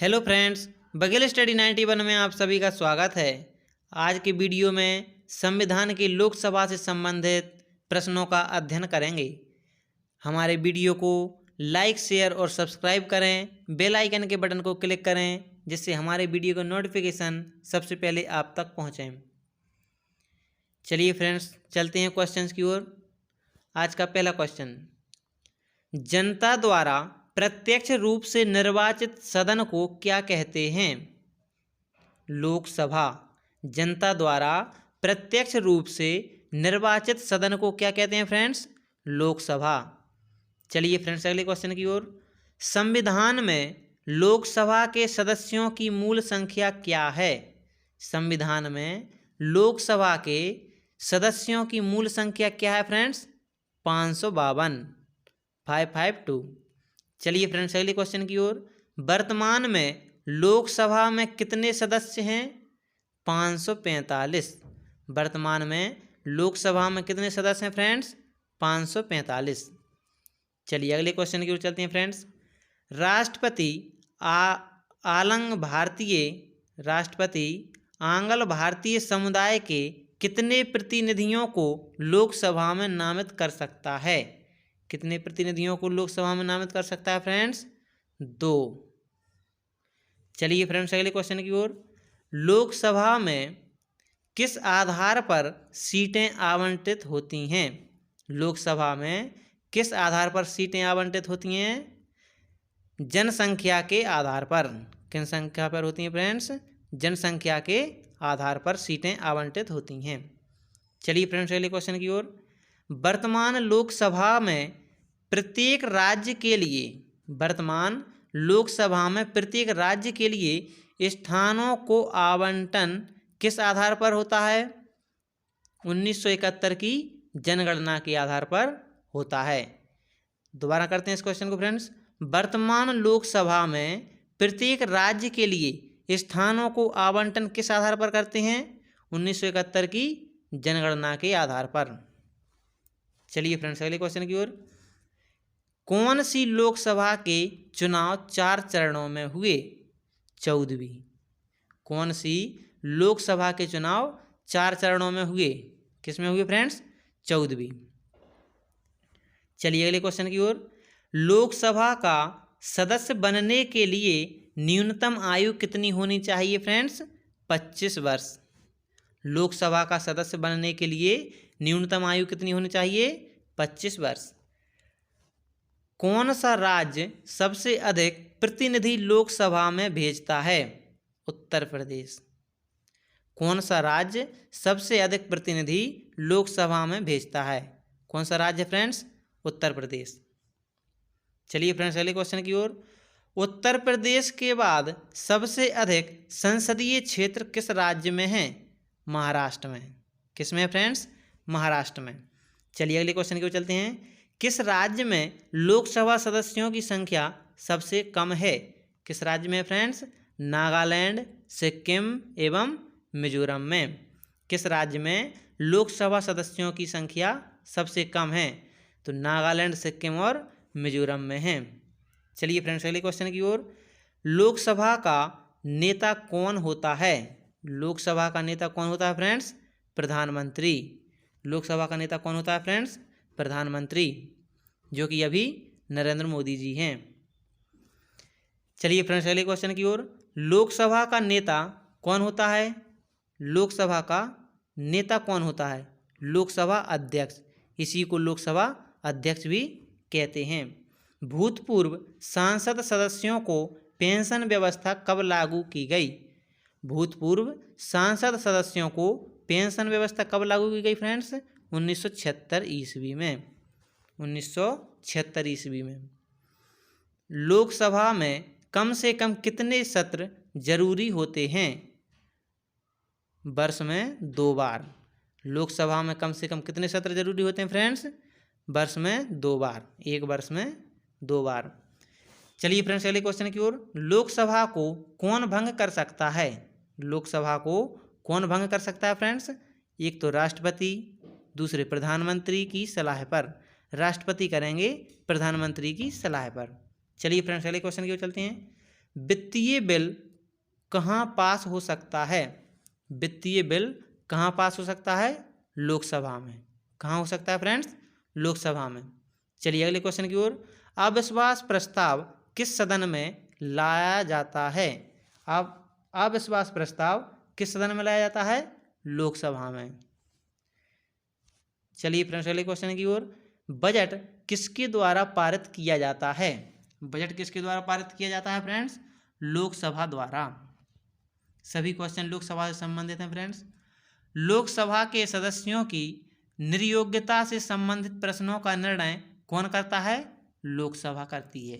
Hello friends, Baghel study 91 में आप सभी का स्वागत है। आज के वीडियो में संविधान की लोकसभा से संबंधित प्रश्नों का अध्ययन करेंगे। हमारे वीडियो को लाइक, शेयर और सब्सक्राइब करें। बेल आइकन के बटन को क्लिक करें जिससे हमारे वीडियो का नोटिफिकेशन सबसे पहले आप तक पहुंचे। चलिए फ्रेंड्स, चलते हैं क्वेश्चंस की ओर। आज का पहला क्वेश्चन, जनता द्वारा प्रत्यक्ष रूप से निर्वाचित सदन को क्या कहते हैं? लोकसभा। जनता द्वारा प्रत्यक्ष रूप से निर्वाचित सदन को क्या कहते हैं फ्रेंड्स? लोकसभा। चलिए फ्रेंड्स, अगले क्वेश्चन की ओर। संविधान में लोकसभा के सदस्यों की मूल संख्या क्या है? संविधान में लोकसभा के सदस्यों की मूल संख्या क्या है फ्रेंड्स? 552, 552। चलिए फ्रेंड्स, अगले क्वेश्चन की ओर। वर्तमान में लोकसभा में कितने सदस्य हैं? 545। वर्तमान में लोकसभा में कितने सदस्य हैं फ्रेंड्स? 545। चलिए अगले क्वेश्चन की ओर चलते हैं फ्रेंड्स। राष्ट्रपति आंग्ल भारतीय समुदाय के कितने प्रतिनिधियों को लोकसभा में नामित कर सकता है? कितने प्रतिनिधियों को लोकसभा में नामित कर सकता है फ्रेंड्स? 2। चलिए फ्रेंड्स, अगले क्वेश्चन की ओर। लोकसभा में किस आधार पर सीटें आवंटित होती हैं? लोकसभा में किस आधार पर सीटें आवंटित होती हैं? जनसंख्या के आधार पर। किन संख्या पर होती हैं फ्रेंड्स? जनसंख्या के आधार पर सीटें आवंटित होती हैं। चलिए फ्रेंड्स, अगले क्वेश्चन की ओर। वर्तमान लोकसभा में प्रत्येक राज्य के लिए स्थानों को आवंटन किस आधार पर होता है? 1971 की जनगणना के आधार पर होता है। दोबारा करते हैं इस क्वेश्चन को फ्रेंड्स। वर्तमान लोकसभा में प्रत्येक राज्य के लिए स्थानों को आवंटन किस आधार पर करते हैं? 1971 की जनगणना के आधार पर। चलिए फ्रेंड्स, अगले क्वेश्चन की ओर। कौन सी लोकसभा के चुनाव 4 चरणों में हुए? 14वीं। कौन सी लोकसभा के चुनाव 4 चरणों में हुए? किस में हुए फ्रेंड्स? 14वीं। चलिए अगले क्वेश्चन की ओर। लोकसभा का सदस्य बनने के लिए न्यूनतम आयु कितनी होनी चाहिए फ्रेंड्स? 25 वर्ष। लोकसभा का सदस्य बनने के लिए न्यूनतम आयु कितनी होनी चाहिए? 25 वर्ष। कौन सा राज्य सबसे अधिक प्रतिनिधि लोकसभा में भेजता है? उत्तर प्रदेश। कौन सा राज्य सबसे अधिक प्रतिनिधि लोकसभा में भेजता है? कौन सा राज्य फ्रेंड्स? उत्तर प्रदेश। चलिए फ्रेंड्स, अगले क्वेश्चन की ओर। उत्तर प्रदेश के बाद सबसे अधिक संसदीय क्षेत्र किस राज्य में है? महाराष्ट्र में। किस में फ्रेंड्स? महाराष्ट्र में। चलिए अगले क्वेश्चन की ओर चलते हैं। किस राज्य में लोकसभा सदस्यों की संख्या सबसे कम है? किस राज्य में फ्रेंड्स? नागालैंड, सिक्किम एवं मिजोरम में। किस राज्य में लोकसभा सदस्यों की संख्या सबसे कम है? तो नागालैंड, सिक्किम और मिजोरम में है। चलिए फ्रेंड्स, अगले क्वेश्चन की ओर। लोकसभा का नेता कौन होता है? लोकसभा का नेता कौन होता है फ्रेंड्स? प्रधानमंत्री। लोकसभा का नेता कौन होता है फ्रेंड्स? प्रधानमंत्री, जो कि अभी नरेंद्र मोदी जी हैं। चलिए फ्रेंड्स, अगले क्वेश्चन की ओर। लोकसभा का नेता कौन होता है? लोकसभा का नेता कौन होता है? लोकसभा अध्यक्ष। इसी को लोकसभा अध्यक्ष भी कहते हैं। भूतपूर्व सांसद सदस्यों को पेंशन व्यवस्था कब लागू की गई? भूतपूर्व सांसद सदस्यों को पेंशन व्यवस्था कब लागू की गई फ्रेंड्स? 1976 ईस्वी में। 1976 ईस्वी में। लोकसभा में कम से कम कितने सत्र जरूरी होते हैं? वर्ष में 2 बार। लोकसभा में कम से कम कितने सत्र जरूरी होते हैं फ्रेंड्स? वर्ष में 2 बार। एक वर्ष में 2 बार। चलिए फ्रेंड्स, अगले क्वेश्चन की ओर। लोकसभा को कौन भंग कर सकता है? लोकसभा को कौन भंग कर सकता है फ्रेंड्स? एक तो राष्ट्रपति, दूसरे प्रधानमंत्री की सलाह पर। राष्ट्रपति करेंगे प्रधानमंत्री की सलाह पर। चलिए फ्रेंड्स, अगले क्वेश्चन की ओर चलते हैं। वित्तीय बिल कहाँ पास हो सकता है? वित्तीय बिल कहाँ पास हो सकता है? लोकसभा में। कहाँ हो सकता है फ्रेंड्स? लोकसभा में। चलिए अगले क्वेश्चन की ओर। अविश्वास प्रस्ताव किस सदन में लाया जाता है? अब अविश्वास प्रस्ताव किस सदन में लाया जाता है? लोकसभा में। चलिए फ्रेंड्स अगले क्वेश्चन की ओर। बजट किसके द्वारा पारित किया जाता है? बजट किसके द्वारा पारित किया जाता है फ्रेंड्स? लोकसभा द्वारा। सभी क्वेश्चन लोकसभा से संबंधित हैं फ्रेंड्स। लोकसभा के सदस्यों की निर्योग्यता से संबंधित प्रश्नों का निर्णय कौन करता है? लोकसभा करती है।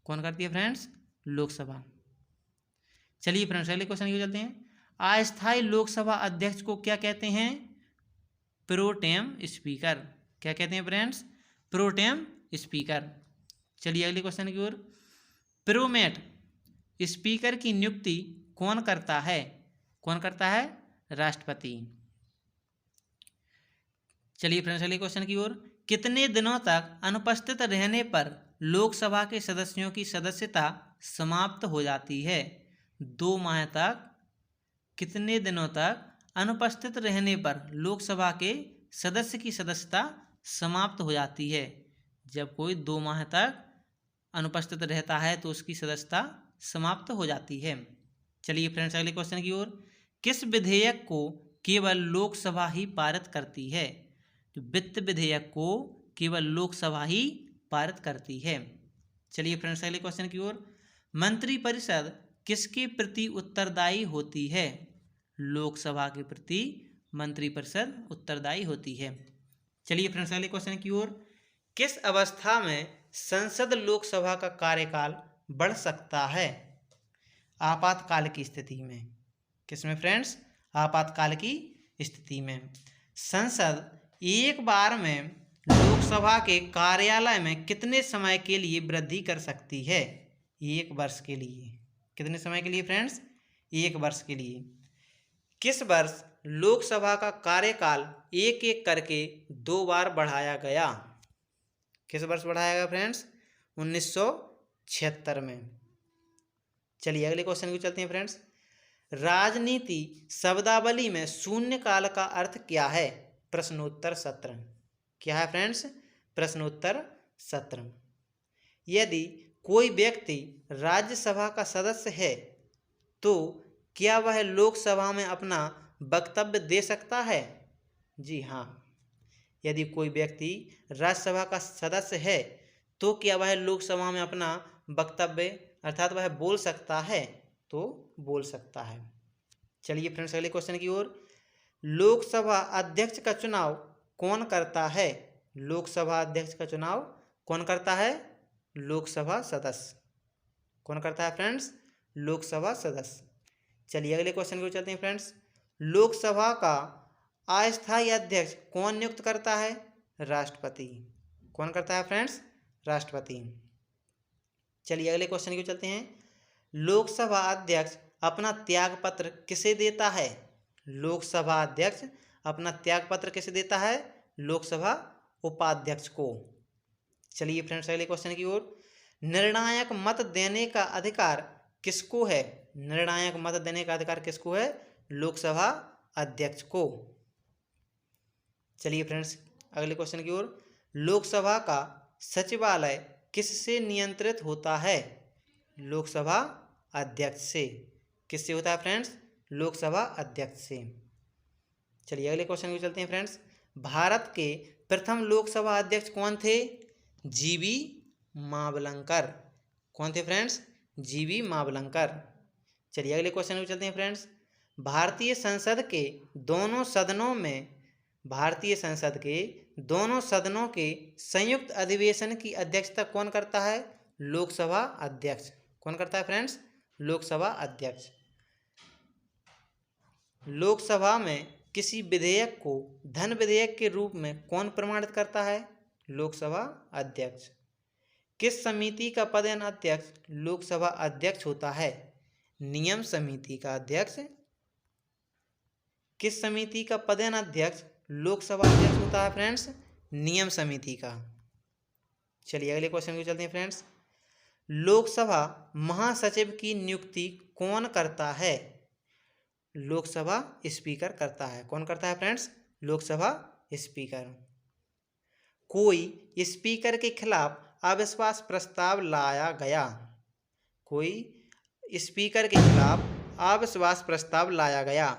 कौन करती है फ्रेंड्स? लोकसभा। चलिए फ्रेंड्स अगले क्वेश्चन की ओर चलते हैं। अस्थायी लोकसभा अध्यक्ष को क्या कहते हैं? Pro tem speaker. क्या कहते हैं फ्रेंड्स? Pro tem speaker. चलिए अगले क्वेश्चन की ओर। प्रोमेट स्पीकर की नियुक्ति कौन करता है? कौन करता है? राष्ट्रपति। चलिए फ्रेंड्स अगले क्वेश्चन की ओर। कितने दिनों तक अनुपस्थित रहने पर लोकसभा के सदस्यों की सदस्यता समाप्त हो जाती है? 2 माह तक। कितने दिनों तक अनुपस्थित रहने पर लोकसभा के सदस्य की सदस्यता समाप्त हो जाती है? जब कोई 2 माह तक अनुपस्थित रहता है तो उसकी सदस्यता समाप्त हो जाती है। चलिए फ्रेंड्स अगले क्वेश्चन की ओर। किस विधेयक को केवल लोकसभा ही पारित करती है? तो वित्त विधेयक को केवल लोकसभा ही पारित करती है। चलिए फ्रेंड्स अगले क्वेश्चन की ओर। मंत्रिपरिषद किसके प्रति उत्तरदायी होती है? लोकसभा के प्रति मंत्रिपरिषद उत्तरदायी होती है। चलिए फ्रेंड्स अगले क्वेश्चन की ओर। किस अवस्था में संसद लोकसभा का कार्यकाल बढ़ सकता है? आपातकाल की स्थिति में। किसमें फ्रेंड्स? आपातकाल की स्थिति में। संसद एक बार में लोकसभा के कार्यालय में कितने समय के लिए वृद्धि कर सकती है? 1 वर्ष के लिए। कितने समय के लिए फ्रेंड्स? 1 वर्ष के लिए। किस वर्ष लोकसभा का कार्यकाल एक एक करके 2 बार बढ़ाया गया? किस वर्ष बढ़ाया गया फ्रेंड्स? 1976 में। चलिए अगले क्वेश्चन की चलते हैं फ्रेंड्स। राजनीति शब्दावली में शून्यकाल का अर्थ क्या है? प्रश्नोत्तर सत्र। क्या है फ्रेंड्स? प्रश्नोत्तर सत्र। यदि कोई व्यक्ति राज्यसभा का सदस्य है तो क्या वह लोकसभा में अपना वक्तव्य दे सकता है? जी हाँ। यदि कोई व्यक्ति राज्यसभा का सदस्य है तो क्या वह लोकसभा में अपना वक्तव्य अर्थात वह बोल सकता है? तो बोल सकता है। चलिए फ्रेंड्स अगले क्वेश्चन की ओर। लोकसभा अध्यक्ष का चुनाव कौन करता है? लोकसभा अध्यक्ष का चुनाव कौन करता है? लोकसभा सदस्य। कौन करता है फ्रेंड्स? लोकसभा सदस्य। चलिए अगले क्वेश्चन की ओर चलते हैं फ्रेंड्स। लोकसभा का अस्थायी अध्यक्ष कौन नियुक्त करता है? राष्ट्रपति। कौन करता है फ्रेंड्स? राष्ट्रपति। चलिए अगले क्वेश्चन की ओर चलते हैं। लोकसभा अध्यक्ष अपना त्यागपत्र किसे देता है? लोकसभा अध्यक्ष अपना त्यागपत्र किसे देता है? लोकसभा उपाध्यक्ष को। चलिए फ्रेंड्स अगले क्वेश्चन की ओर। निर्णायक मत देने का अधिकार किसको है? निर्णायक मत देने का अधिकार किसको है? लोकसभा अध्यक्ष को। चलिए फ्रेंड्स अगले क्वेश्चन की ओर। लोकसभा का सचिवालय किससे नियंत्रित होता है? लोकसभा अध्यक्ष से। किससे होता है फ्रेंड्स? लोकसभा अध्यक्ष से। चलिए अगले क्वेश्चन की चलते हैं फ्रेंड्स। भारत के प्रथम लोकसभा अध्यक्ष कौन थे? जीवी मावलंकर। कौन थे फ्रेंड्स? जीवी मावलंकर। चलिए अगले क्वेश्चन की चलते हैं फ्रेंड्स। भारतीय संसद के दोनों सदनों के संयुक्त अधिवेशन की अध्यक्षता कौन करता है? लोकसभा अध्यक्ष। कौन करता है फ्रेंड्स? लोकसभा अध्यक्ष। लोकसभा में किसी विधेयक को धन विधेयक के रूप में कौन प्रमाणित करता है? लोकसभा अध्यक्ष। किस समिति का पदेन अध्यक्ष लोकसभा अध्यक्ष होता है? नियम समिति का अध्यक्ष। किस समिति का पदेन अध्यक्ष लोकसभा अध्यक्ष होता है फ्रेंड्स? नियम समिति का। चलिए अगले क्वेश्चन को चलते हैं फ्रेंड्स। लोकसभा महासचिव की नियुक्ति कौन करता है? लोकसभा स्पीकर करता है। कौन करता है फ्रेंड्स? लोकसभा स्पीकर। कोई स्पीकर के खिलाफ अविश्वास प्रस्ताव लाया गया। कोई स्पीकर के खिलाफ अविश्वास प्रस्ताव लाया गया।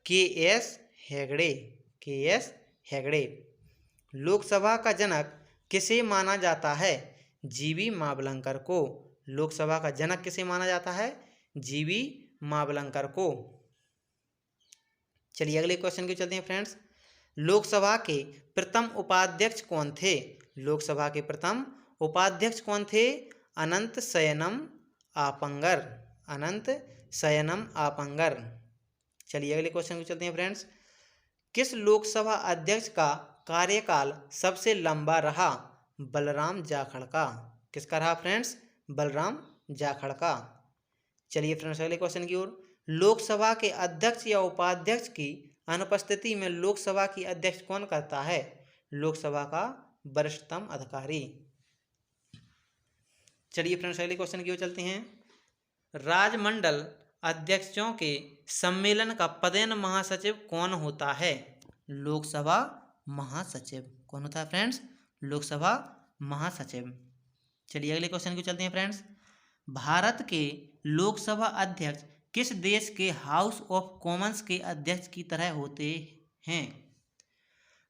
के.एस. हेगड़े। के.एस. हेगड़े। लोकसभा का जनक किसे माना जाता है? जी.वी. मावलंकर को। लोकसभा का जनक किसे माना जाता है? जी.वी. मावलंकर को। चलिए अगले क्वेश्चन की चलते हैं फ्रेंड्स। लोकसभा के प्रथम उपाध्यक्ष कौन थे? लोकसभा के प्रथम उपाध्यक्ष कौन थे? अनंत शयनम आपंगर। अनंत शयनम आपंगर। चलिए अगले क्वेश्चन की चलते हैं फ्रेंड्स। किस लोकसभा अध्यक्ष का कार्यकाल सबसे लंबा रहा? बलराम जाखड़ का। किसका रहा फ्रेंड्स? बलराम जाखड़ का। चलिए फ्रेंड्स अगले क्वेश्चन की ओर। लोकसभा के अध्यक्ष या उपाध्यक्ष की अनुपस्थिति में लोकसभा की अध्यक्ष कौन करता है? लोकसभा का वरिष्ठतम अधिकारी। चलिए फ्रेंड्स अगले क्वेश्चन की ओर चलते हैं। राजमंडल अध्यक्षों के सम्मेलन का पदेन महासचिव कौन होता है? लोकसभा महासचिव। कौन होता है फ्रेंड्स? लोकसभा महासचिव। चलिए अगले क्वेश्चन की चलते हैं फ्रेंड्स। भारत के लोकसभा अध्यक्ष किस देश के हाउस ऑफ कॉमन्स के अध्यक्ष की तरह होते हैं?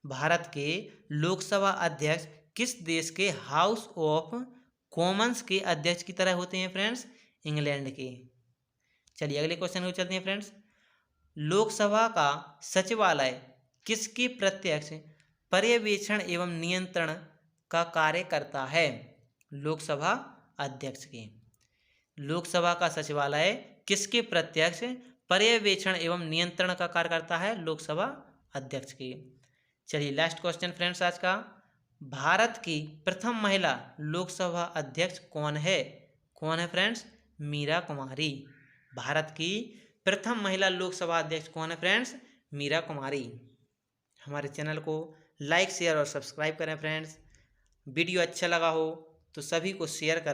भारत के लोकसभा अध्यक्ष किस देश के हाउस ऑफ कॉमन्स के अध्यक्ष की तरह होते हैं फ्रेंड्स? इंग्लैंड के। चलिए अगले क्वेश्चन को चलते हैं फ्रेंड्स। लोकसभा का सचिवालय किसके प्रत्यक्ष पर्यवेक्षण एवं नियंत्रण का कार्य करता है? लोकसभा अध्यक्ष के। लोकसभा का सचिवालय किसके प्रत्यक्ष पर्यवेक्षण एवं नियंत्रण का कार्य करता है? लोकसभा अध्यक्ष के। चलिए लास्ट क्वेश्चन फ्रेंड्स आज का। भारत की प्रथम महिला लोकसभा अध्यक्ष कौन है? कौन है फ्रेंड्स? मीरा कुमारी। भारत की प्रथम महिला लोकसभा अध्यक्ष कौन है फ्रेंड्स? मीरा कुमारी। हमारे चैनल को लाइक शेयर और सब्सक्राइब करें फ्रेंड्स। वीडियो अच्छा लगा हो तो सभी को शेयर करें।